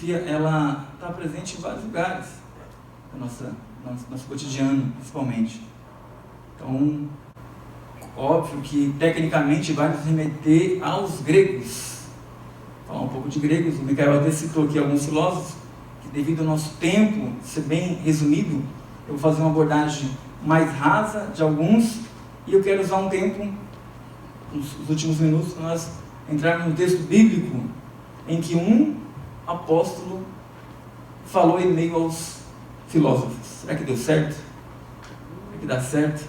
filosofia, ela está presente em vários lugares do nosso cotidiano, principalmente. Então, óbvio que tecnicamente vai nos remeter aos gregos. Vou falar um pouco de gregos. O Micael até citou aqui alguns filósofos, que devido ao nosso tempo ser bem resumido, eu vou fazer uma abordagem mais rasa de alguns, e eu quero usar um tempo, nos últimos minutos, para nós entrarmos no texto bíblico, em que um apóstolo falou em meio aos filósofos. Será que deu certo? Será que dá certo?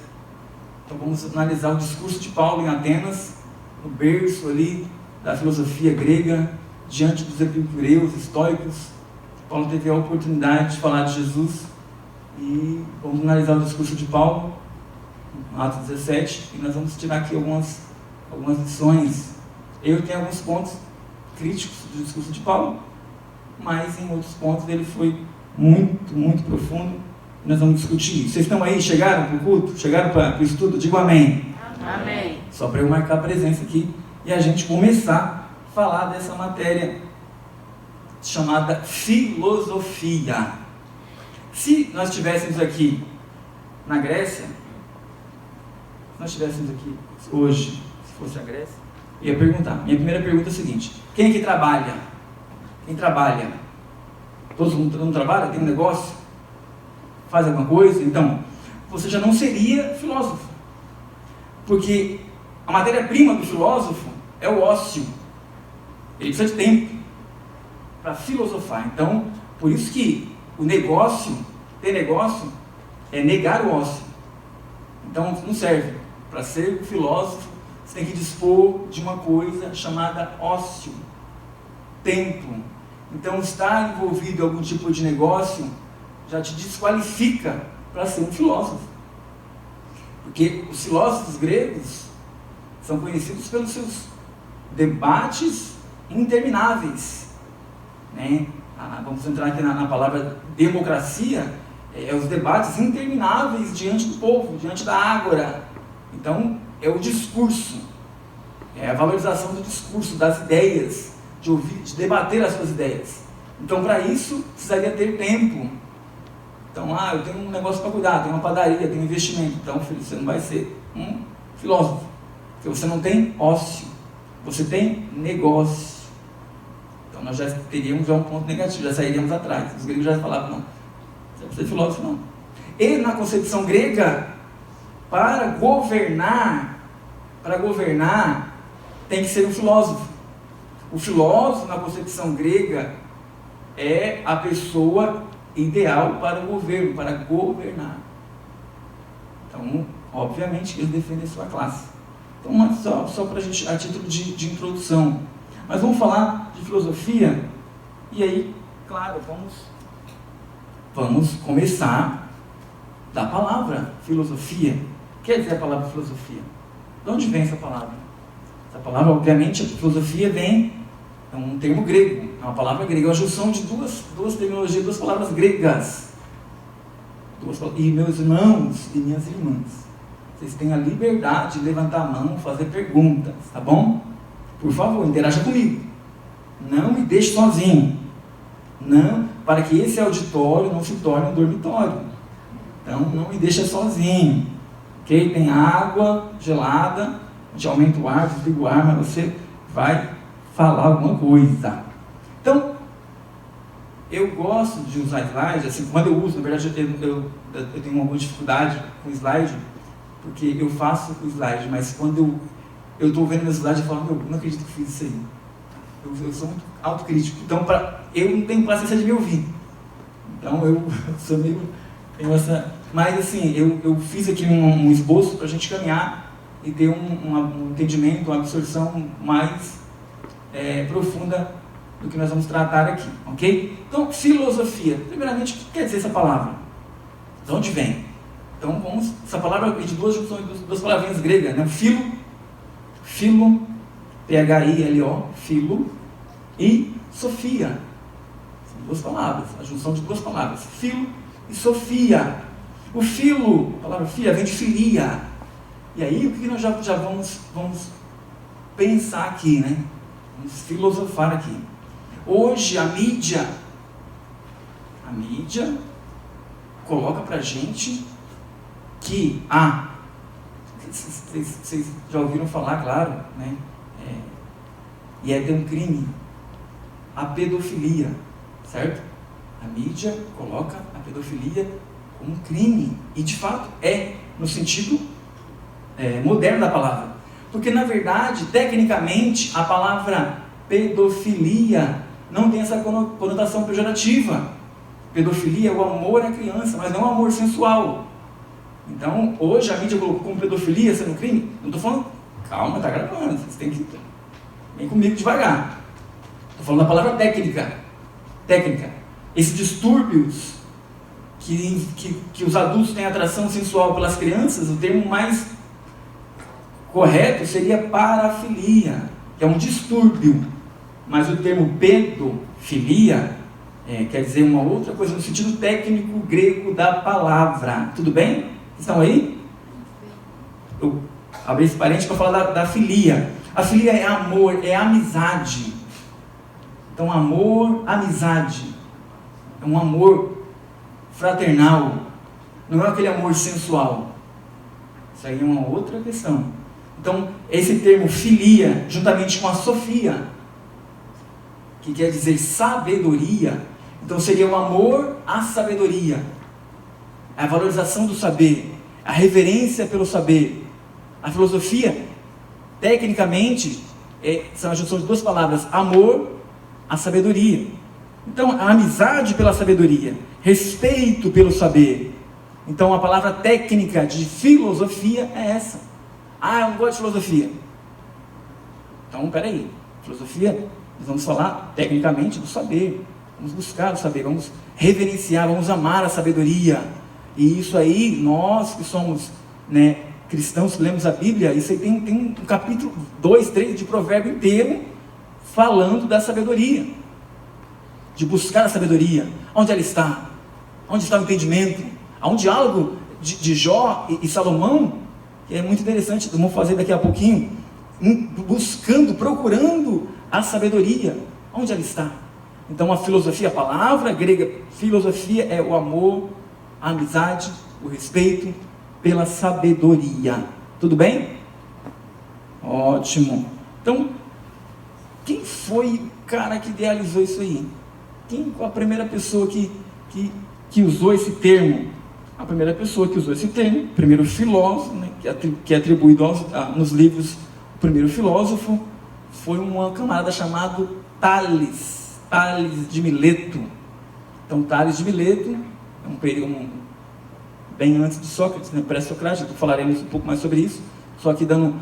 Então vamos analisar o discurso de Paulo em Atenas, no berço ali da filosofia grega, diante dos epicureus, estoicos. Paulo teve a oportunidade de falar de Jesus, e vamos analisar o discurso de Paulo, Atos 17, e nós vamos tirar aqui algumas lições. Eu tenho alguns pontos críticos do discurso de Paulo, mas em outros pontos ele foi muito, muito profundo, e nós vamos discutir isso. Vocês estão aí? Chegaram para o culto? Chegaram para o estudo? Digo amém. Amém. Só para eu marcar a presença aqui e a gente começar a falar dessa matéria chamada filosofia. Se nós estivéssemos aqui na Grécia, se nós estivéssemos aqui hoje, se fosse a Grécia, eu ia perguntar. Minha primeira pergunta é a seguinte: quem aqui trabalha? Quem trabalha? Todo mundo trabalha? Tem um negócio? Faz alguma coisa? Então, você já não seria filósofo. Porque a matéria-prima do filósofo é o ócio. Ele precisa de tempo para filosofar. Então, por isso que o negócio, ter negócio, é negar o ócio. Então, não serve. Para ser filósofo, você tem que dispor de uma coisa chamada ócio, tempo. Então, estar envolvido em algum tipo de negócio já te desqualifica para ser um filósofo. Porque os filósofos gregos são conhecidos pelos seus debates intermináveis, né? Vamos entrar aqui na palavra democracia, os debates intermináveis diante do povo, diante da ágora. Então, é o discurso, é a valorização do discurso, das ideias, de ouvir, de debater as suas ideias. Então, para isso, precisaria ter tempo. Então, eu tenho um negócio para cuidar, tenho uma padaria, tenho um investimento. Então, filho, você não vai ser um filósofo, porque você não tem ócio, você tem negócio. Então, nós já teríamos um ponto negativo, já sairíamos atrás. Os gregos já falavam, não, você não precisa ser filósofo, não. E na concepção grega, para governar, tem que ser um filósofo. O filósofo, na concepção grega, é a pessoa ideal para o governo, para governar. Então, obviamente, eles defendem a sua classe. Então, só para a gente, a título de introdução. Mas vamos falar de filosofia, e aí, claro, vamos começar da palavra filosofia. O que quer dizer a palavra filosofia? De onde vem essa palavra? Essa palavra, obviamente, a filosofia vem, é um termo grego, é uma palavra grega, é uma junção de duas terminologias, duas palavras gregas. E meus irmãos e minhas irmãs, vocês têm a liberdade de levantar a mão, fazer perguntas, tá bom? Por favor, interaja comigo. Não me deixe sozinho. Não, para que esse auditório não se torne um dormitório. Então, não me deixa sozinho. Ok? Tem água gelada, a gente aumenta o ar, desliga o ar, mas você vai falar alguma coisa. Então, eu gosto de usar slide, assim, quando eu uso, na verdade eu tenho alguma dificuldade com slide, porque eu faço o slide, mas quando eu estou vendo meu slide, eu falo, eu não acredito que fiz isso aí. Eu sou muito autocrítico, então eu não tenho paciência de me ouvir. Então eu sou meio... Mas assim, eu fiz aqui um esboço para a gente caminhar e ter um entendimento, uma absorção mais profunda do que nós vamos tratar aqui, ok? Então, filosofia. Primeiramente, o que quer dizer essa palavra? De onde vem? Então, essa palavra é de duas palavrinhas gregas, né? Philo, P-H-I-L-O, filo, e Sofia. São duas palavras, a junção de duas palavras, filo e Sofia. O filo, a palavra filha, vem de filia. E aí, o que nós já vamos pensar aqui, né? Vamos filosofar aqui. Hoje a mídia coloca pra gente que vocês já ouviram falar, claro, né? E é de um crime, a pedofilia, certo? A mídia coloca a pedofilia como um crime, e de fato é, no sentido moderno da palavra, porque na verdade, tecnicamente, a palavra pedofilia não tem essa conotação pejorativa. Pedofilia é o amor à criança, mas não o amor sensual. Então, hoje a mídia colocou como pedofilia sendo crime. Não estou falando, calma, está gravando, vocês têm que vem comigo devagar. Estou falando da palavra técnica. Esses distúrbios que os adultos têm atração sensual pelas crianças, o termo mais correto seria parafilia, que é um distúrbio. Mas o termo pedofilia quer dizer uma outra coisa no sentido técnico grego da palavra. Tudo bem? Estão aí? Eu abri esse parênteses para falar da filia. A filia é amor, é amizade. Então, amor, amizade. É um amor fraternal. Não é aquele amor sensual. Isso aí é uma outra questão. Então, esse termo filia, juntamente com a sofia, que quer dizer sabedoria, então seria o amor à sabedoria, a valorização do saber, a reverência pelo saber. A filosofia, tecnicamente, são a junção de duas palavras, amor à sabedoria. Então, a amizade pela sabedoria, respeito pelo saber. Então, a palavra técnica de filosofia é essa. Eu não gosto de filosofia. Então, peraí, filosofia, nós vamos falar tecnicamente do saber. Vamos buscar o saber, vamos reverenciar, vamos amar a sabedoria. E isso aí, nós que somos cristãos, que lemos a Bíblia, isso aí tem um capítulo 2, 3 de provérbio inteiro falando da sabedoria, de buscar a sabedoria. Onde ela está? Onde está o entendimento? Há um diálogo de Jó e Salomão, que é muito interessante, vamos fazer daqui a pouquinho, buscando, procurando a sabedoria. Onde ela está? Então a filosofia, a palavra grega filosofia é o amor, a amizade, o respeito pela sabedoria. Tudo bem? Ótimo. Então, quem foi o cara que idealizou isso aí? Quem foi a primeira pessoa que usou esse termo? A primeira pessoa que usou esse termo, o primeiro filósofo, que é atribuído nos livros, o primeiro filósofo, foi um camarada chamado Tales de Mileto. Então, Tales de Mileto é um período bem antes de Sócrates, pré-Socrático, falaremos um pouco mais sobre isso, só que dando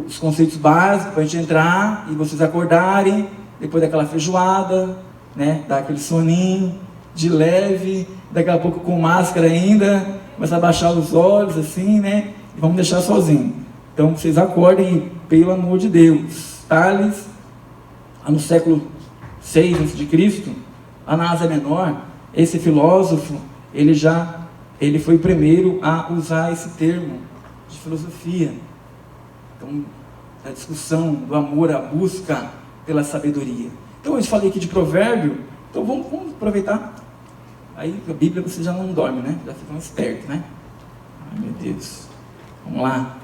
os conceitos básicos para a gente entrar e vocês acordarem, depois daquela feijoada, dar aquele soninho de leve, daqui a pouco com máscara ainda, começar a baixar os olhos assim, e vamos deixar sozinho. Então, vocês acordem, pelo amor de Deus. Tales, no século 6 a.C., lá na Ásia Menor, esse filósofo, ele foi o primeiro a usar esse termo de filosofia. Então, a discussão do amor, a busca pela sabedoria. Então, eu falei aqui de provérbio, então vamos aproveitar. Aí, a Bíblia você já não dorme, já ficam espertos, Ai, meu Deus. Vamos lá.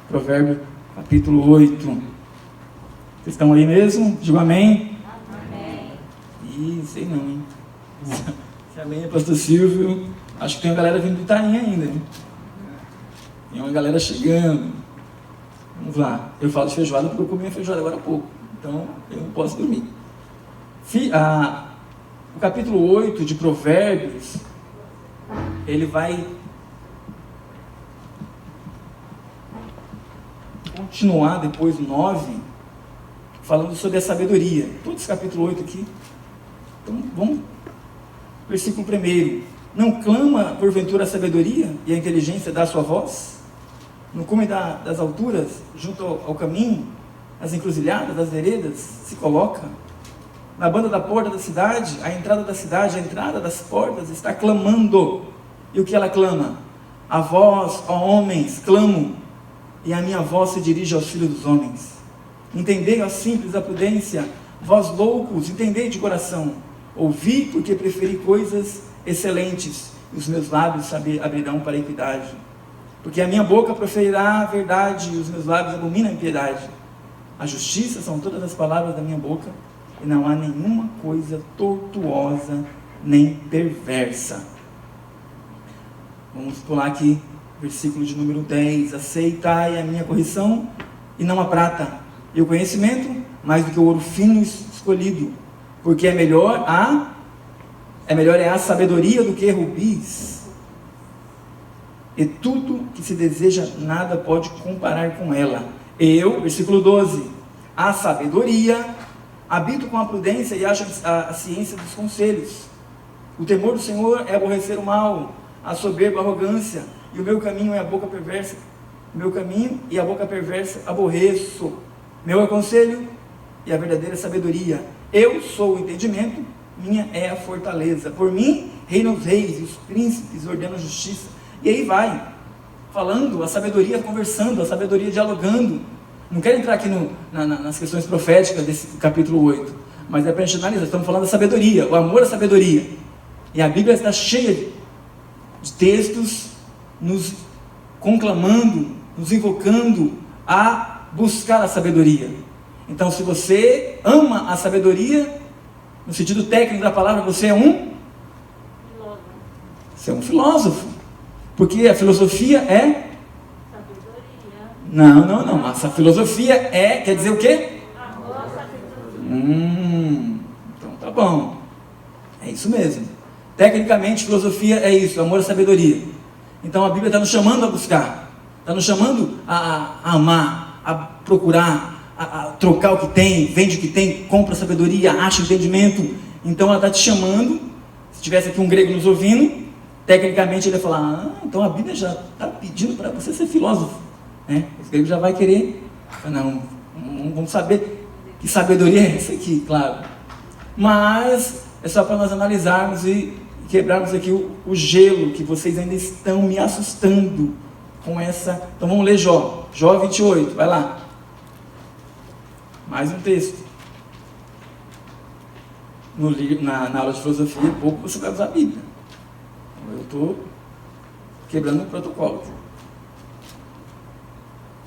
Provérbio, capítulo 8. Vocês estão aí mesmo? Digo amém. Amém. Sei não, hein? Se amém é pastor Silvio. Acho que tem uma galera vindo do Itaim ainda, hein? Tem uma galera chegando. Vamos lá. Eu falo de feijoada porque eu comi a feijoada agora há pouco. Então, eu não posso dormir. O capítulo 8 de Provérbios, ele vai continuar depois do 9, falando sobre a sabedoria. Todo esse capítulo 8 aqui. Então, vamos. Versículo 1. Não clama porventura a sabedoria e a inteligência dá sua voz? No cume das alturas, junto ao caminho, nas encruzilhadas, das veredas, se coloca. Na banda da porta da cidade, a entrada da cidade, a entrada das portas, está clamando. E o que ela clama? A vós, ó homens, clamo, e a minha voz se dirige aos filhos dos homens. Entendei, ó simples, a prudência, Vós loucos, entendei de coração. Ouvi, porque preferi coisas excelentes, e os meus lábios abrirão para a equidade. Porque a minha boca proferirá a verdade, e os meus lábios abominam a impiedade. A justiça são todas as palavras da minha boca, e não há nenhuma coisa tortuosa nem perversa. Vamos pular aqui, versículo de número 10. Aceitai a minha correção, e não a prata, e o conhecimento, mais do que o ouro fino escolhido, porque é melhor a sabedoria do que rubis, e tudo que se deseja nada pode comparar com ela. Versículo 12, a sabedoria, habito com a prudência e acho a ciência dos conselhos. O temor do Senhor é aborrecer o mal, a soberba, a arrogância, e o meu caminho é a boca perversa. O meu caminho e a boca perversa aborreço. Meu aconselho e a verdadeira sabedoria. Eu sou o entendimento, minha é a fortaleza. Por mim reinam os reis e os príncipes ordenam a justiça. E aí vai, falando, a sabedoria conversando, a sabedoria dialogando. Não quero entrar aqui nas questões proféticas desse capítulo 8, mas é para a gente analisar. Estamos falando da sabedoria, o amor à sabedoria. E a Bíblia está cheia de textos nos conclamando, nos invocando a buscar a sabedoria. Então, se você ama a sabedoria, no sentido técnico da palavra, você é um filósofo. Você é um filósofo. Porque a filosofia é sabedoria. Não. Essa filosofia quer dizer o quê? Amor à sabedoria. Então tá bom. É isso mesmo. Tecnicamente, filosofia é isso, amor à sabedoria. Então a Bíblia está nos chamando a buscar, está nos chamando a amar, a procurar, a trocar o que tem, vende o que tem, compra sabedoria, acha entendimento. Então ela está te chamando. Se tivesse aqui um grego nos ouvindo, tecnicamente ele ia falar, então a Bíblia já está pedindo para você ser filósofo, né? Os gregos já vai querer, não vamos saber que sabedoria é essa aqui, claro. Mas é só para nós analisarmos e quebrarmos aqui o gelo, que vocês ainda estão me assustando com essa. Então vamos ler Jó 28, vai lá. Mais um texto. Na aula de filosofia, pouco você vai usar a Bíblia. Então, eu estou quebrando o protocolo.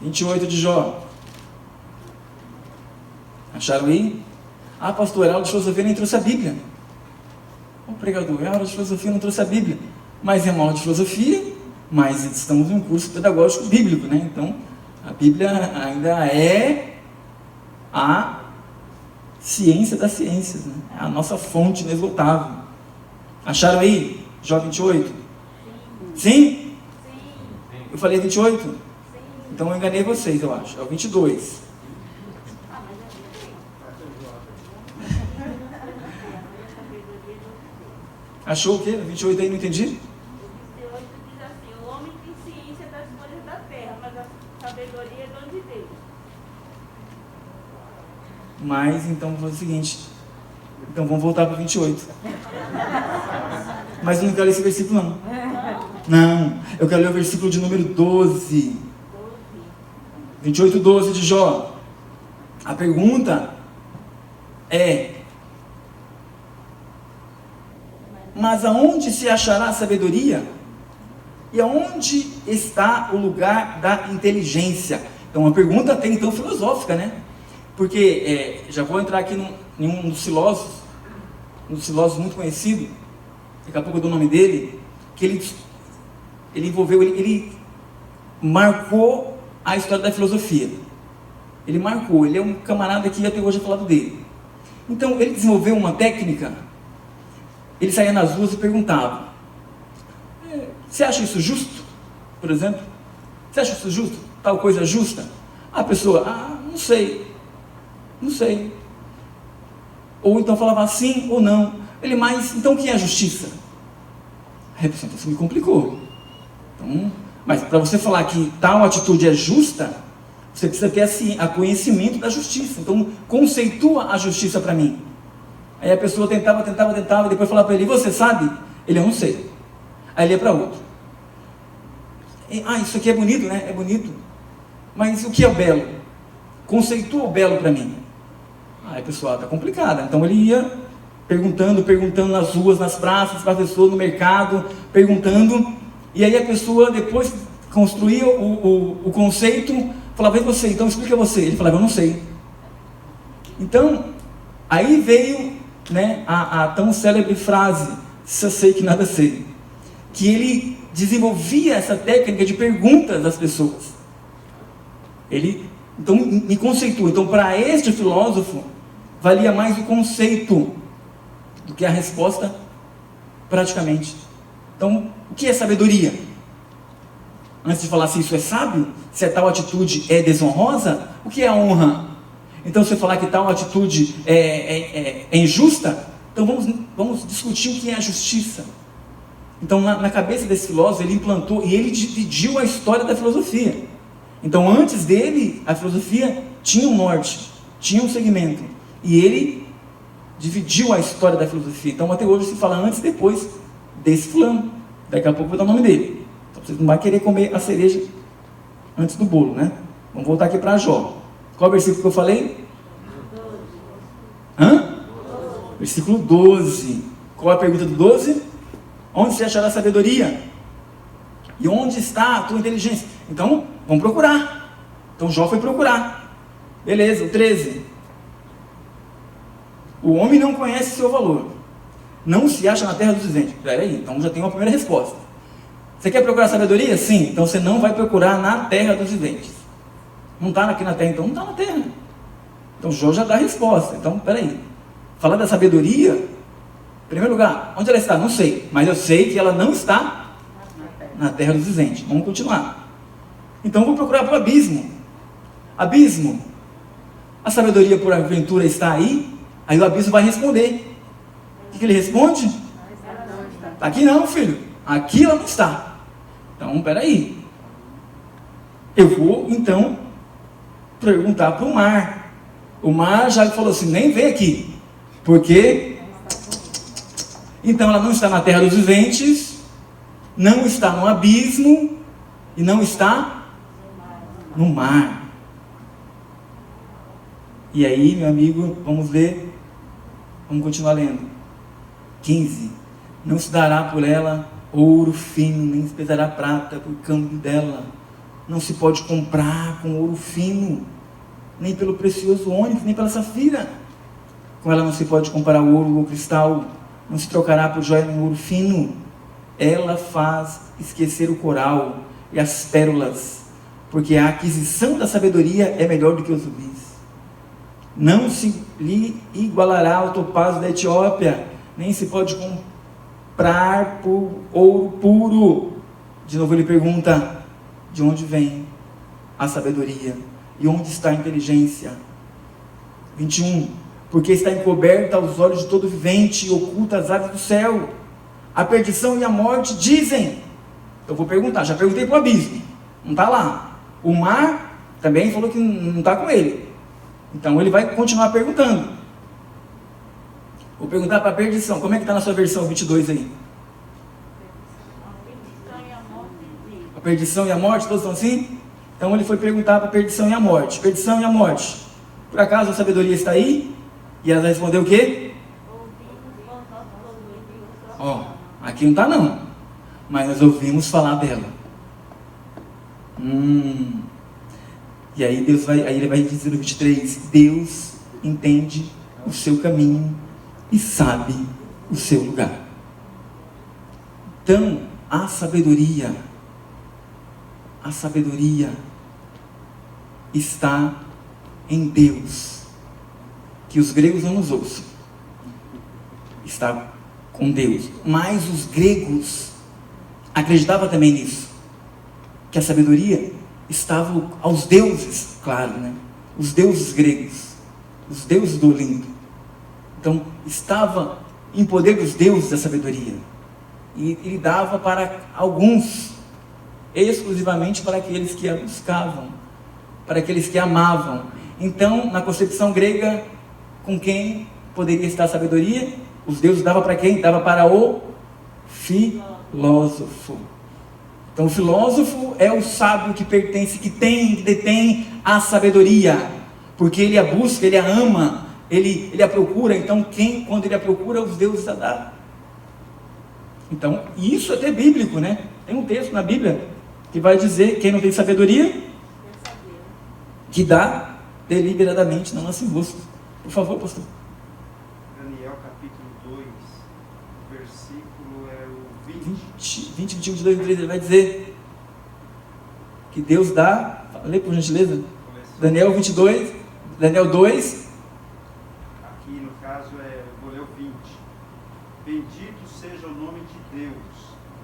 28 de Jó. Acharam aí? Ah, pastor, a aula de filosofia nem trouxe a Bíblia. O pregador, a aula de filosofia não trouxe a Bíblia. Mas é uma aula de filosofia, mas estamos em um curso pedagógico bíblico, né? Então, a Bíblia ainda é a ciência das ciências, né? É a nossa fonte inesgotável. Acharam aí? Jó 28? Sim? Sim? Eu falei 28? Sim. Então eu enganei vocês, eu acho. É o 22. Achou o quê? 28 aí, não entendi? 28 diz assim, o homem tem ciência das coisas da terra, mas a sabedoria é dom de Deus. Mas, então, vou fazer o seguinte. Então, vamos voltar para 28. Mas eu não quero ler esse versículo, não. Não, eu quero ler o versículo de número 12. 28, 12 de Jó. A pergunta é: mas aonde se achará a sabedoria? E aonde está o lugar da inteligência? Então, uma pergunta até então filosófica, né? Porque, já vou entrar aqui em um dos filósofos, muito conhecido, daqui a pouco eu dou o nome dele, que ele marcou a história da filosofia. Ele marcou, ele é um camarada que até hoje é falado dele. Então, ele desenvolveu uma técnica. Ele saía nas ruas e perguntava: você acha isso justo? Por exemplo, você acha isso justo? Tal coisa justa? A pessoa, não sei. Ou então falava sim ou não. Ele, mas então o que é a justiça? Aí a pessoa, isso me complicou. Então, mas para você falar que tal atitude é justa, você precisa ter a conhecimento da justiça. Então, conceitua a justiça para mim. Aí a pessoa tentava, depois falava para ele, você sabe? Ele, eu não sei. Aí ele ia para outro. Isso aqui é bonito, né? É bonito. Mas o que é o belo? Conceitua o belo para mim. Aí pessoal, está complicada. Então ele ia perguntando nas ruas, nas praças, para a pessoa no mercado, perguntando, e aí a pessoa depois construía o conceito, falava, e você, então explica você. Ele falava, eu não sei. Então, aí veio, né, a tão célebre frase, se eu sei que nada sei, que ele desenvolvia essa técnica de perguntas das pessoas. Ele, então, me conceitua. Então, para este filósofo, valia mais o conceito do que a resposta, praticamente. Então, o que é sabedoria? Antes de falar se isso é sábio, se a tal atitude é desonrosa, o que é a honra? Então, se eu falar que tal atitude é injusta, então vamos discutir o que é a justiça. Então, na cabeça desse filósofo, ele implantou e ele dividiu a história da filosofia. Então, antes dele, a filosofia tinha um norte, tinha um segmento. E ele dividiu a história da filosofia. Então, até hoje se fala antes e depois desse fulano. Daqui a pouco eu vou dar o nome dele. Então, você não vai querer comer a cereja antes do bolo, né? Vamos voltar aqui para Jó. Qual versículo que eu falei? 12. Versículo 12. Qual é a pergunta do 12? Onde se achará sabedoria? E onde está a tua inteligência? Então, vamos procurar. Então, Jó foi procurar. Beleza, o 13. O homem não conhece seu valor. Não se acha na terra dos viventes. Espera aí, então já tem uma primeira resposta. Você quer procurar sabedoria? Sim. Então, você não vai procurar na terra dos viventes. Não está aqui na terra, então não está na terra. Então, Jó já dá a resposta. Então, espera aí. Falar da sabedoria, em primeiro lugar, onde ela está? Não sei. Mas eu sei que ela não está na terra dos viventes. Vamos continuar. Então, eu vou procurar para o abismo. Abismo. A sabedoria, por aventura, está aí? Aí o abismo vai responder. O que ele responde? Aqui não, filho. Aqui ela não está. Então, espera aí. Eu vou, então, perguntar para o mar. O mar já falou assim, nem vem aqui. Porque então ela não está na terra dos viventes, não está no abismo e não está no mar. E aí, meu amigo, vamos ver, vamos continuar lendo. 15. Não se dará por ela ouro fino, nem se pesará prata por câmbio dela. Não se pode comprar com ouro fino, nem pelo precioso ônix, nem pela safira. Com ela não se pode comparar o ouro ou o cristal, não se trocará por joia nem ouro fino. Ela faz esquecer o coral e as pérolas, porque a aquisição da sabedoria é melhor do que os rubis. Não se lhe igualará ao topázio da Etiópia, nem se pode comprar por ouro puro. De novo ele pergunta, de onde vem a sabedoria? E onde está a inteligência? 21. Porque está encoberta aos olhos de todo vivente e oculta às aves do céu. A perdição e a morte dizem. Eu vou perguntar, já perguntei para o abismo, não está lá. O mar também falou que não está com ele. Então ele vai continuar perguntando. Vou perguntar para a perdição. Como é que está na sua versão 22 aí? A perdição e a morte, todos estão assim? Então ele foi perguntar para a perdição e a morte. Perdição e a morte. Por acaso a sabedoria está aí? E ela respondeu o quê? Aqui não está não. Mas nós ouvimos falar dela. E aí ele vai dizer no 23, Deus entende o seu caminho e sabe o seu lugar. Então, a sabedoria está em Deus. Que os gregos não nos ouçam. Está com Deus. Mas os gregos acreditavam também nisso. Que a sabedoria estava aos deuses, claro, né? Os deuses gregos. Os deuses do Olimpo. Então, estava em poder dos deuses da sabedoria. E ele dava para alguns, exclusivamente para aqueles que a buscavam, para aqueles que a amavam. Então, na concepção grega, com quem poderia estar a sabedoria? Os deuses davam para quem? Dava para o filósofo. Então, o filósofo é o sábio que pertence, que detém a sabedoria, porque ele a busca, ele a ama, ele a procura, então quando ele a procura, os deuses a dá. Então, isso é até bíblico, né? Tem um texto na Bíblia que vai dizer, quem não tem sabedoria, que dá deliberadamente, não nasce em gosto. Por favor, pastor. Daniel capítulo 2, versículo é o 20. 20, 21, 22, 23, ele vai dizer que Deus dá, lê por gentileza, Daniel 22, Daniel 2, aqui no caso eu vou ler o 20. Bendito seja o nome de Deus,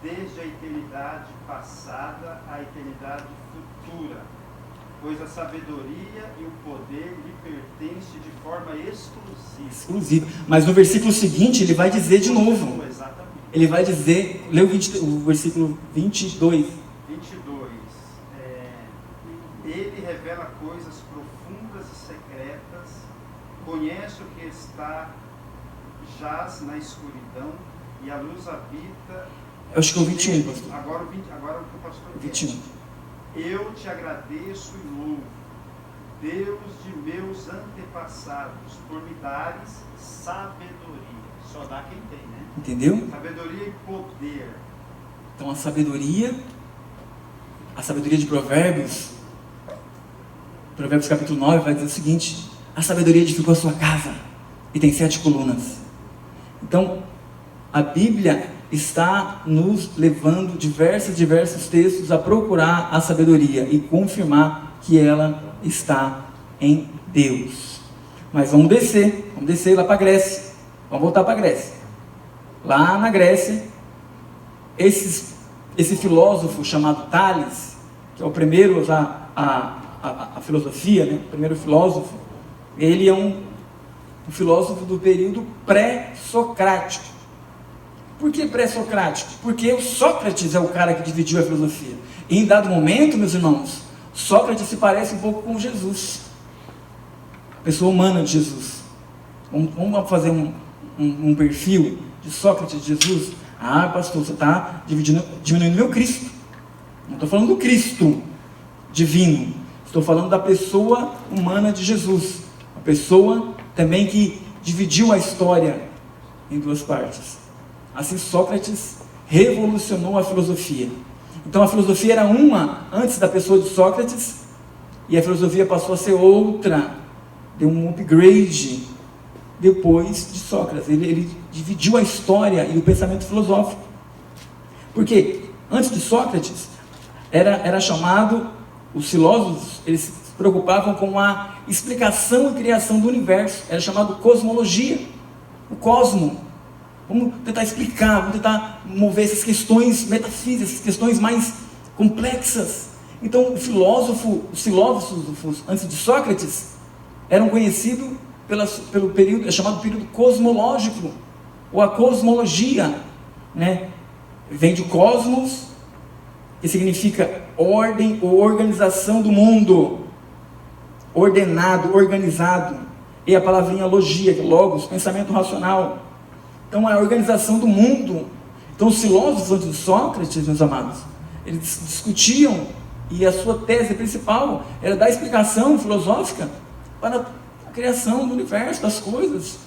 desde a eternidade passada à eternidade futura, pois a sabedoria e o poder lhe pertencem de forma exclusiva. Mas no versículo seguinte ele vai dizer de novo. Exatamente. Ele vai dizer, lê o versículo 22. 22. Ele revela coisas profundas e secretas, conhece o que está, jaz na escuridão, e a luz habita. Eu acho que é o 21, pastor. Agora o que o pastor quer. 21. Eu te agradeço e louvo, Deus de meus antepassados, por me dares sabedoria. Só dá quem tem, né? Entendeu? Sabedoria e poder. Então a sabedoria de Provérbios capítulo 9 vai dizer o seguinte: a sabedoria edificou a sua casa e tem 7 colunas. Então a Bíblia está nos levando diversos textos a procurar a sabedoria e confirmar que ela está em Deus. Mas vamos descer lá para a Grécia, vamos voltar para a Grécia. Lá na Grécia, esse filósofo chamado Tales, que é o primeiro a usar a filosofia, né? O primeiro filósofo, ele é um filósofo do período pré-socrático. Por que pré-socrático? Porque o Sócrates é o cara que dividiu a filosofia. E em dado momento, meus irmãos, Sócrates se parece um pouco com Jesus, a pessoa humana de Jesus. Vamos fazer um perfil de Sócrates de Jesus. Ah, pastor, você está diminuindo meu Cristo. Não estou falando do Cristo divino, estou falando da pessoa humana de Jesus, a pessoa também que dividiu a história em 2 partes. Assim, Sócrates revolucionou a filosofia. Então a filosofia era uma antes da pessoa de Sócrates, e a filosofia passou a ser outra, deu um upgrade depois de Sócrates. Ele dividiu a história e o pensamento filosófico. Porque antes de Sócrates era chamado, os filósofos, eles se preocupavam com a explicação e criação do universo. Era chamado cosmologia, o cosmo. Vamos tentar explicar, vamos tentar mover essas questões metafísicas, essas questões mais complexas. Então os filósofos antes de Sócrates eram conhecidos pelo período, chamado período cosmológico, ou a cosmologia, né? Vem de cosmos, que significa ordem ou organização do mundo, ordenado, organizado, e a palavrinha logia, que é logos, pensamento racional. Então a organização do mundo. Então os filósofos antes de Sócrates, meus amados, eles discutiam, e a sua tese principal era dar explicação filosófica para a criação do universo, das coisas.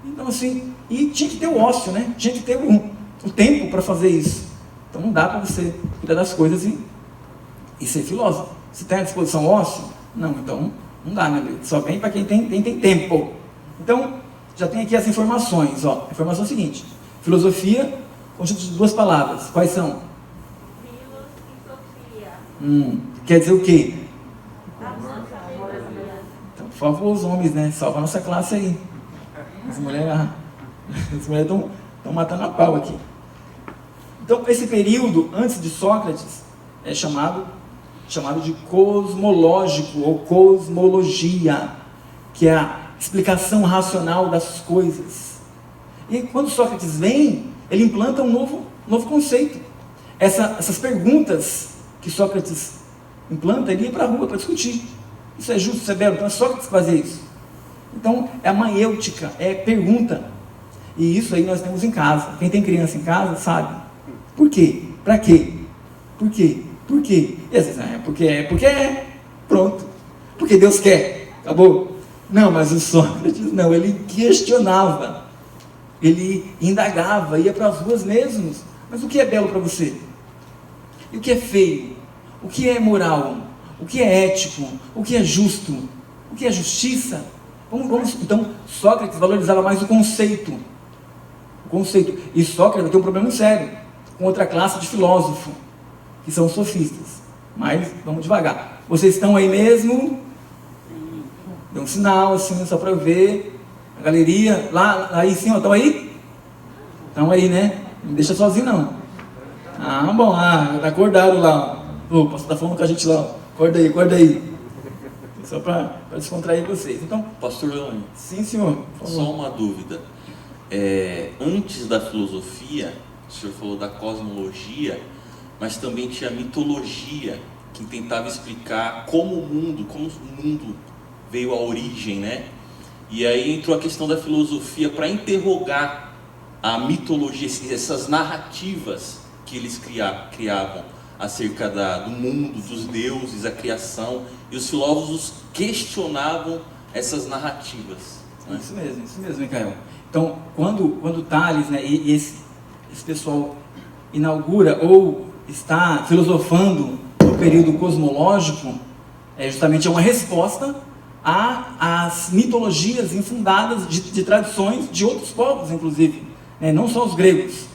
Então assim, e tinha que ter o ócio, né? Tinha que ter o tempo para fazer isso. Então não dá para você cuidar das coisas e ser filósofo. Se tem à disposição ócio, não, então não dá, meu Deus. Só vem para quem tem tempo. Então, já tem aqui as informações. A informação é a seguinte: filosofia constitui de 2 palavras. Quais são? Filos e Sofia. Quer dizer o quê? Amor, sabedoria. Então, por favor, os homens, né? Salva a nossa classe aí. As mulheres estão matando a pau aqui. Então, esse período antes de Sócrates é chamado de cosmológico ou cosmologia, que é a explicação racional das coisas. E quando Sócrates vem, ele implanta um novo conceito. Essas perguntas que Sócrates implanta, ele ia para a rua para discutir. Isso é justo, isso é belo. Então é Sócrates que fazia isso. Então é a maêutica, é pergunta. E isso aí nós temos em casa. Quem tem criança em casa sabe. Por quê? Para quê? Por quê? Por quê? E às vezes, porque é. Pronto. Porque Deus quer. Acabou. Não, mas o Sócrates não, ele questionava, ele indagava, ia para as ruas mesmo. Mas o que é belo para você? E o que é feio? O que é moral? O que é ético? O que é justo? O que é justiça? Então, Sócrates valorizava mais o conceito. E Sócrates tem um problema sério com outra classe de filósofo, que são os sofistas. Mas vamos devagar. Vocês estão aí mesmo? Dê um sinal assim, só para eu ver. A galeria, lá aí em cima, estão aí? Estão aí, né? Não me deixa sozinho não. Bom, tá acordado lá. O pastor tá falando com a gente lá. Acorda aí. Só para descontrair vocês. Então, Pastor Leone. Sim, senhor. Só uma dúvida. Antes da filosofia, o senhor falou da cosmologia, mas também tinha a mitologia, que tentava explicar como o mundo veio à origem, né? E aí entrou a questão da filosofia para interrogar a mitologia, essas narrativas que eles criavam acerca do mundo, dos deuses, a criação, e os filósofos questionavam essas narrativas, né? Isso mesmo, Micael. Então, quando Tales, né, e esse pessoal inaugura ou está filosofando no período cosmológico, justamente uma resposta às mitologias infundadas de tradições de outros povos, inclusive, né, não só os gregos.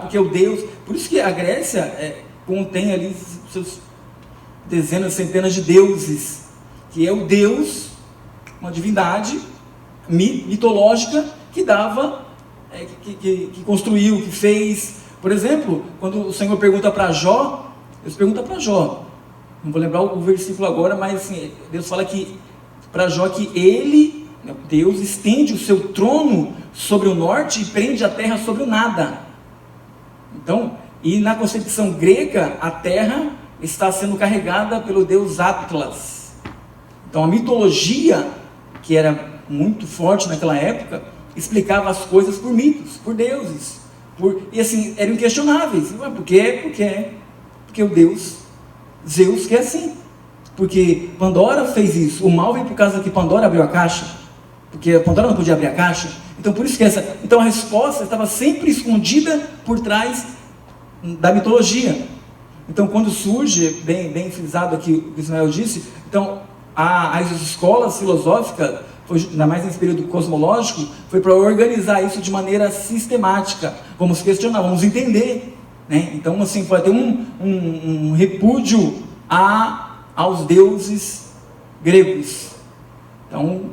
Porque o Deus... Por isso que a Grécia contém ali seus dezenas, centenas de deuses, que é o Deus, uma divindade mitológica que dava, que construiu, que fez. Por exemplo, quando o Senhor pergunta para Jó, Deus pergunta para Jó, não vou lembrar o versículo agora, mas assim, Deus fala que para Jó que ele, Deus, estende o seu trono sobre o norte e prende a terra sobre o nada. Então, e na concepção grega, a terra está sendo carregada pelo deus Atlas. Então a mitologia, que era muito forte naquela época, explicava as coisas por mitos, por deuses. E assim, eram inquestionáveis. Por quê? Porque o deus Zeus quer assim. Porque Pandora fez isso. O mal veio por causa que Pandora abriu a caixa. Porque Pandora não podia abrir a caixa. Então por isso que então a resposta estava sempre escondida por trás da mitologia. Então quando surge, bem frisado aqui o que o Ismael disse, então as escolas filosóficas, ainda mais nesse período cosmológico, foi para organizar isso de maneira sistemática. Vamos questionar, vamos entender, né? Então assim, pode ter um repúdio aos deuses gregos. Então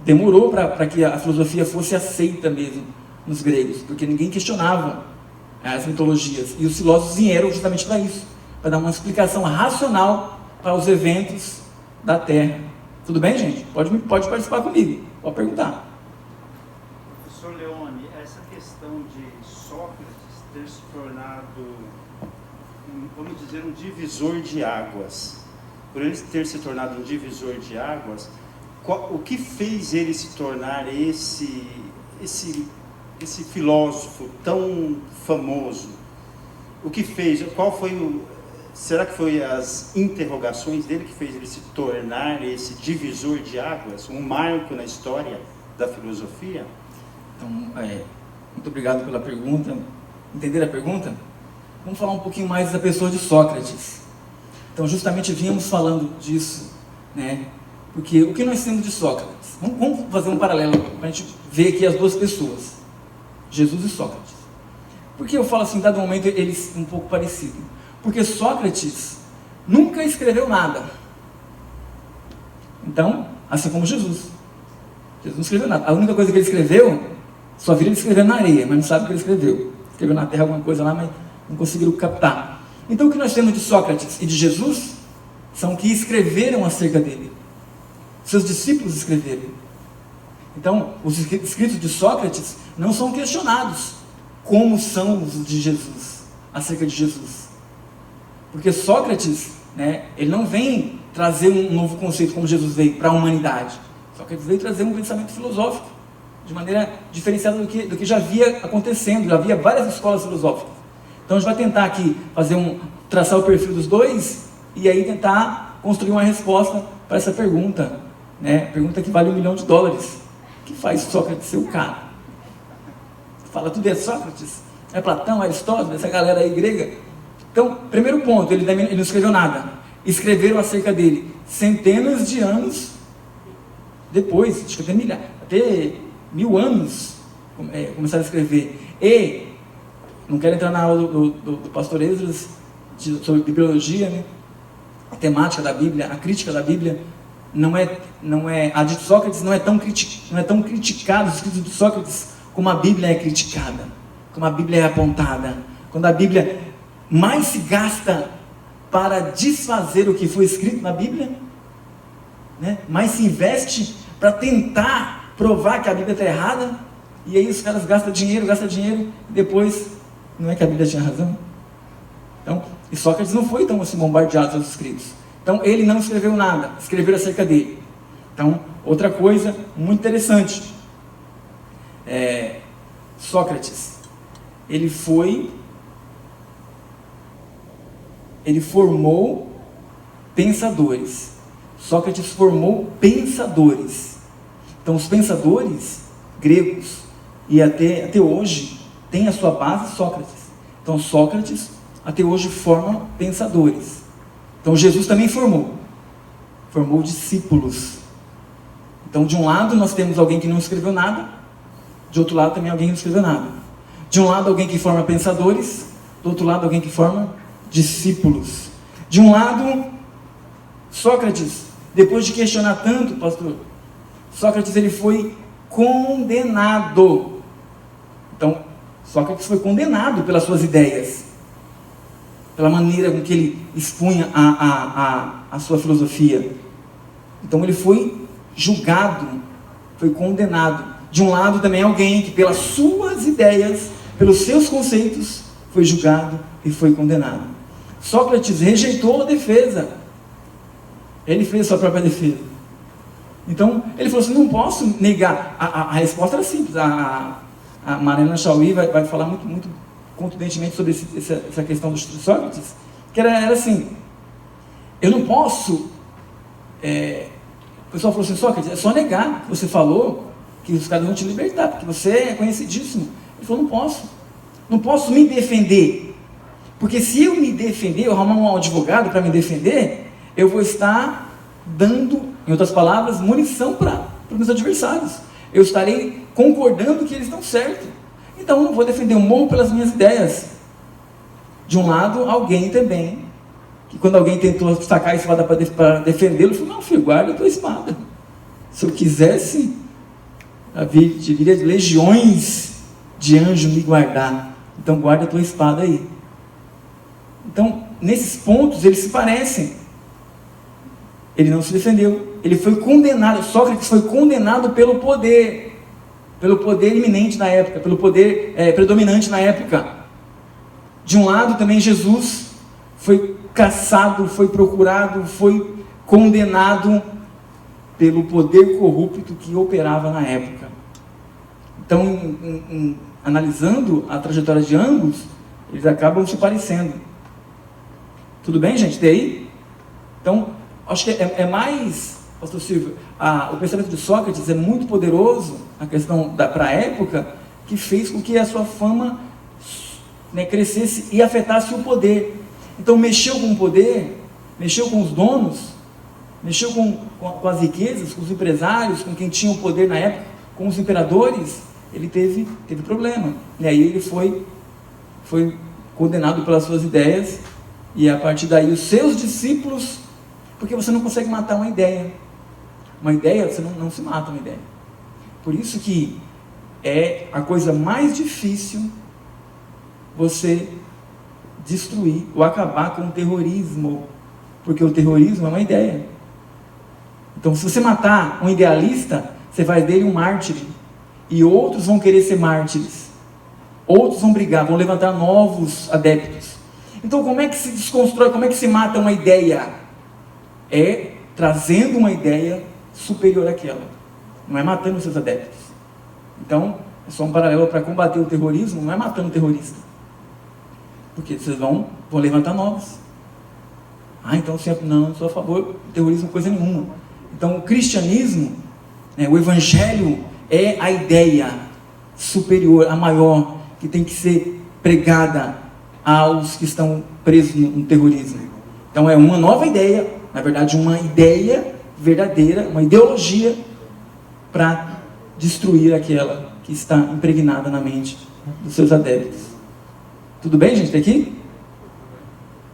demorou para que a filosofia fosse aceita mesmo nos gregos, porque ninguém questionava as mitologias, e os filósofos vieram justamente para isso, para dar uma explicação racional para os eventos da Terra. Tudo bem, gente? Pode participar comigo, pode perguntar. Professor Leone, essa questão de Sócrates ter se tornado, vamos dizer, um divisor de águas, por ele ter se tornado um divisor de águas, o que fez ele se tornar esse filósofo tão famoso? O que fez? Será que foi as interrogações dele que fez ele se tornar esse divisor de águas, um marco na história da filosofia? Então, muito obrigado pela pergunta. Entenderam a pergunta? Vamos falar um pouquinho mais da pessoa de Sócrates. Então, justamente vínhamos falando disso, né? Porque o que nós temos de Sócrates? Vamos fazer um paralelo para a gente ver aqui as duas pessoas, Jesus e Sócrates. Por que eu falo assim, dado momento, eles um pouco parecidos? Porque Sócrates nunca escreveu nada. Então, assim como Jesus não escreveu nada. A única coisa que ele escreveu, só viram ele escrevendo na areia, mas não sabe o que ele escreveu. Escreveu na terra alguma coisa lá, mas não conseguiram captar. Então o que nós temos de Sócrates e de Jesus são que escreveram acerca dele. Seus discípulos escreveram. Então, os escritos de Sócrates não são questionados como são os de Jesus, acerca de Jesus. Porque Sócrates, né, ele não vem trazer um novo conceito como Jesus veio para a humanidade. Sócrates veio trazer um pensamento filosófico de maneira diferenciada do que já havia acontecendo. Já havia várias escolas filosóficas. Então a gente vai tentar aqui traçar o perfil dos dois e aí tentar construir uma resposta para essa pergunta né? Pergunta que vale $1 milhão. O que faz Sócrates ser o cara? Fala tudo é Sócrates, é Platão, Aristóteles, essa galera aí grega. Então, primeiro ponto, ele não escreveu nada. Escreveram acerca dele centenas de anos depois, acho que até 1000 anos começaram a escrever. E, não quero entrar na aula do pastor Esdras sobre bibliologia, né? A temática da Bíblia, a crítica da Bíblia, a de Sócrates não é tão criticada, os escritos de Sócrates, como a Bíblia é criticada, como a Bíblia é apontada. Quando a Bíblia mais se gasta para desfazer o que foi escrito na Bíblia, né? Mais se investe para tentar provar que a Bíblia está errada, e aí os caras gastam dinheiro, e depois, não é que a Bíblia tinha razão? Então, e Sócrates não foi tão assim bombardeado pelos escritos. Então, ele não escreveu nada, escreveram acerca dele. Então, outra coisa muito interessante, Sócrates, ele formou pensadores. Sócrates formou pensadores. Então, os pensadores gregos, e até hoje, têm a sua base Sócrates. Então, Sócrates, até hoje, forma pensadores. Então, Jesus também formou discípulos. Então, de um lado, nós temos alguém que não escreveu nada, de outro lado, também alguém que não escreveu nada. De um lado, alguém que forma pensadores, do outro lado, alguém que forma discípulos. De um lado, Sócrates, depois de questionar tanto, pastor, Sócrates ele foi condenado. Então, Sócrates foi condenado pelas suas ideias, pela maneira com que ele expunha a sua filosofia. Então ele foi julgado, foi condenado. De um lado também alguém que pelas suas ideias, pelos seus conceitos, foi julgado e foi condenado. Sócrates rejeitou a defesa. Ele fez a sua própria defesa. Então, ele falou assim, não posso negar. A resposta era simples. A Mariana Chauí vai falar muito contundentemente sobre essa questão do Sócrates, que era assim, eu não posso... o pessoal falou assim, Sócrates, é só negar que você falou que os caras vão te libertar, porque você é conhecidíssimo. Ele falou, não posso me defender, porque se eu me defender, eu arrumar um advogado para me defender, eu vou estar dando, em outras palavras, munição para os meus adversários. Eu estarei concordando que eles estão certos. Então eu não vou defender o morro pelas minhas ideias. De um lado, alguém também, que quando alguém tentou sacar a espada para defendê-lo, falou, não filho, guarda a tua espada. Se eu quisesse, viria legiões de anjos me guardar. Então guarda a tua espada aí. Então, nesses pontos, eles se parecem. Ele não se defendeu. Ele foi condenado. Sócrates foi condenado pelo poder iminente na época, pelo poder predominante na época. De um lado também Jesus foi caçado, foi procurado, foi condenado pelo poder corrupto que operava na época. Então, analisando a trajetória de ambos, eles acabam se parecendo. Tudo bem, gente? Até aí? Então, acho que é mais, pastor Silvio, o pensamento de Sócrates é muito poderoso, a questão para a época, que fez com que a sua fama crescesse e afetasse o poder. Então, mexeu com o poder, mexeu com os donos, mexeu com as riquezas, com os empresários, com quem tinha o poder na época, com os imperadores, ele teve problema. E aí ele foi condenado pelas suas ideias, e a partir daí os seus discípulos, porque você não consegue matar uma ideia. Uma ideia, você não se mata uma ideia. Por isso que é a coisa mais difícil você destruir ou acabar com o terrorismo, porque o terrorismo é uma ideia. Então, se você matar um idealista, você faz dele um mártir, e outros vão querer ser mártires, outros vão brigar, vão levantar novos adeptos. Então, como é que se desconstrói, como é que se mata uma ideia? É trazendo uma ideia superior àquela, não é matando os seus adeptos. Então, é só um paralelo para combater o terrorismo, não é matando o terrorista, porque vocês vão levantar novos. Então, sempre não sou a favor do terrorismo, coisa nenhuma. Então o cristianismo, né, o evangelho é a ideia superior, a maior, que tem que ser pregada aos que estão presos no terrorismo. Então é uma nova ideia, na verdade uma ideia verdadeira, uma ideologia para destruir aquela que está impregnada na mente dos seus adeptos. Tudo bem, gente, aqui?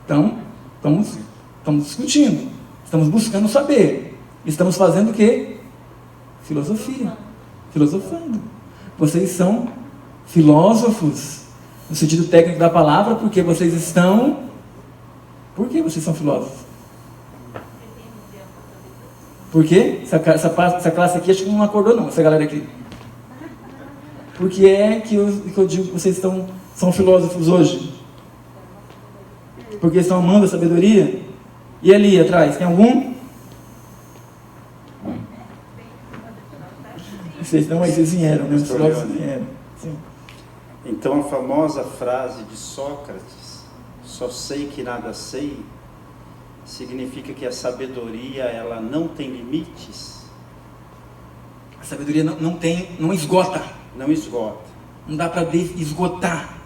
Então, estamos discutindo, estamos buscando saber, estamos fazendo o quê? Filosofia, filosofando. Vocês são filósofos, no sentido técnico da palavra, porque vocês estão... Por que vocês são filósofos? Por quê? Essa classe aqui acho que não acordou não, essa galera aqui. Por que é que eu digo que vocês são filósofos hoje? Porque estão amando a sabedoria? E ali atrás, tem algum? Vocês estão aí, vocês vieram, né? Os filósofos vieram. Sim. Então a famosa frase de Sócrates, só sei que nada sei, significa que a sabedoria ela não tem limites? A sabedoria não esgota. Não esgota. Não dá para esgotar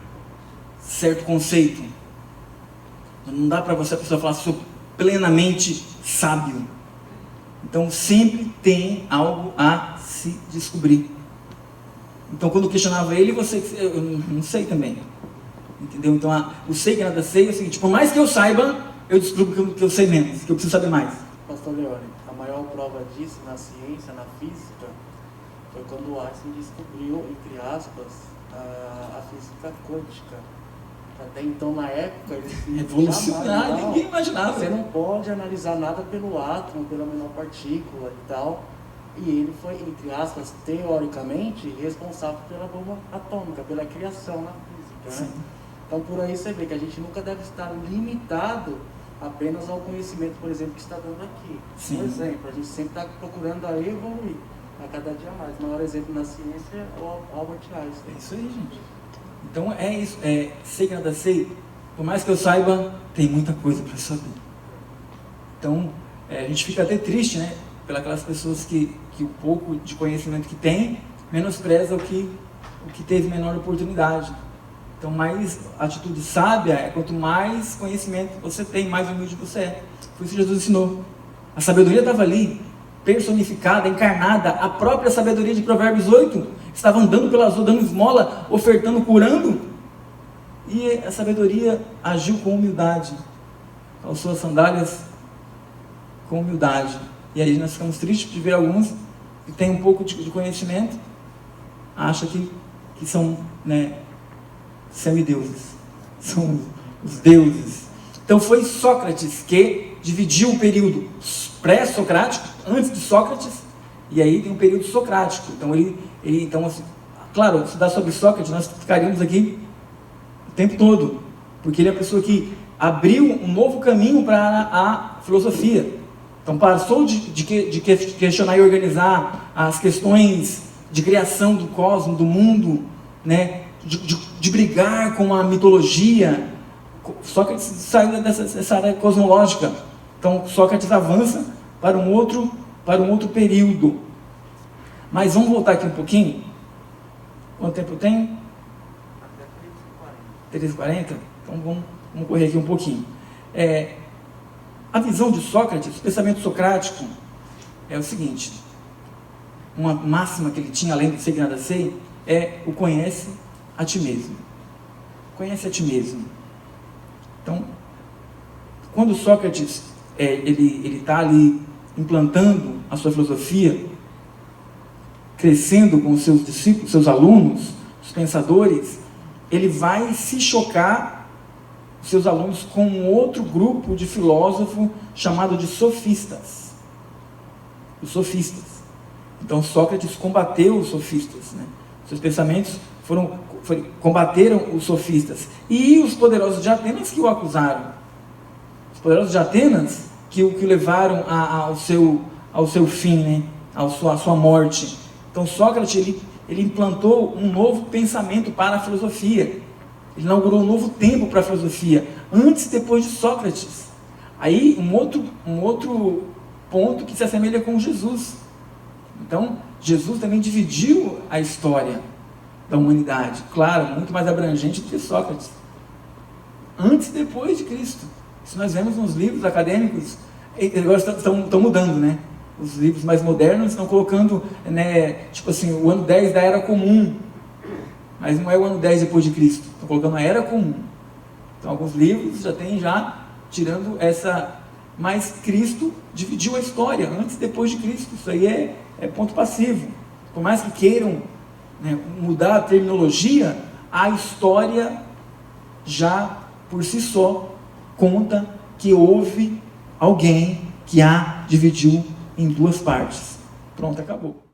certo conceito. Não dá para a pessoa falar, sou plenamente sábio. Então sempre tem algo a se descobrir. Então quando eu questionava ele, eu não sei também. Entendeu? Então o sei que nada sei é o seguinte, por mais que eu saiba, eu descubro que eu sei menos, que eu preciso saber mais. Pastor Leone, a maior prova disso na ciência, na física, foi quando o Einstein descobriu, entre aspas, a física quântica. Até então, na época, ele revolucionário, ninguém imaginava. Você não pode analisar nada pelo átomo, pela menor partícula e tal. E ele foi, entre aspas, teoricamente, responsável pela bomba atômica, pela criação na física, né? Então, por aí você vê que a gente nunca deve estar limitado apenas ao conhecimento, por exemplo, que está dando aqui. Sim. Por exemplo, a gente sempre está procurando a evoluir a cada dia mais. O maior exemplo na ciência é o Albert Einstein. É isso aí, gente. Então é isso, sei que nada sei, por mais que eu saiba, tem muita coisa para saber. Então, a gente fica até triste, né, pelas pessoas que o pouco de conhecimento que tem, menospreza o que teve menor oportunidade. Então, mais atitude sábia é quanto mais conhecimento você tem, mais humilde você é. Foi isso que Jesus ensinou. A sabedoria estava ali, personificada, encarnada, a própria sabedoria de Provérbios 8, estava andando pelas ruas, dando esmola, ofertando, curando, e a sabedoria agiu com humildade, calçou as sandálias com humildade. E aí nós ficamos tristes de ver alguns que têm um pouco de conhecimento, acham que são, né, semideuses, são os deuses. Então foi Sócrates que dividiu o período pré-socrático, antes de Sócrates, e aí tem um período socrático. Então assim, claro, estudar sobre Sócrates, nós ficaríamos aqui o tempo todo, porque ele é a pessoa que abriu um novo caminho para a filosofia. Então passou de questionar e organizar as questões de criação do cosmos, do mundo, né, de brigar com a mitologia. Sócrates saiu dessa área cosmológica. Então Sócrates avança para um outro período. Mas vamos voltar aqui um pouquinho. Quanto tempo eu tenho? Até 13h40. Então vamos correr aqui um pouquinho. A visão de Sócrates, o pensamento socrático, é o seguinte: uma máxima que ele tinha, além de sei que nada sei, é o conhece a ti mesmo. Conhece a ti mesmo. Então, quando Sócrates ele está ali implantando a sua filosofia, crescendo com os seus discípulos, seus alunos, os pensadores, ele vai se chocar, os seus alunos, com um outro grupo de filósofos chamado de sofistas. Os sofistas. Então Sócrates combateu os sofistas, né? Seus pensamentos combateram os sofistas. E os poderosos de Atenas que o acusaram. Os poderosos de Atenas que o levaram ao seu fim, né? À sua morte. Então Sócrates ele implantou um novo pensamento para a filosofia. Ele inaugurou um novo tempo para a filosofia, antes e depois de Sócrates. Aí um outro ponto que se assemelha com Jesus. Então, Jesus também dividiu a história da humanidade, claro, muito mais abrangente do que Sócrates, antes e depois de Cristo. Isso nós vemos nos livros acadêmicos, agora estão mudando, né? Os livros mais modernos estão colocando, né, tipo assim, o ano 10 da Era Comum, mas não é o ano 10 depois de Cristo, estão colocando a Era Comum. Então, alguns livros já tirando essa... Mas Cristo dividiu a história, antes e depois de Cristo. Isso aí é ponto passivo. Por mais que queiram, né, mudar a terminologia, a história já, por si só, conta que houve alguém que a dividiu em duas partes. Pronto, acabou.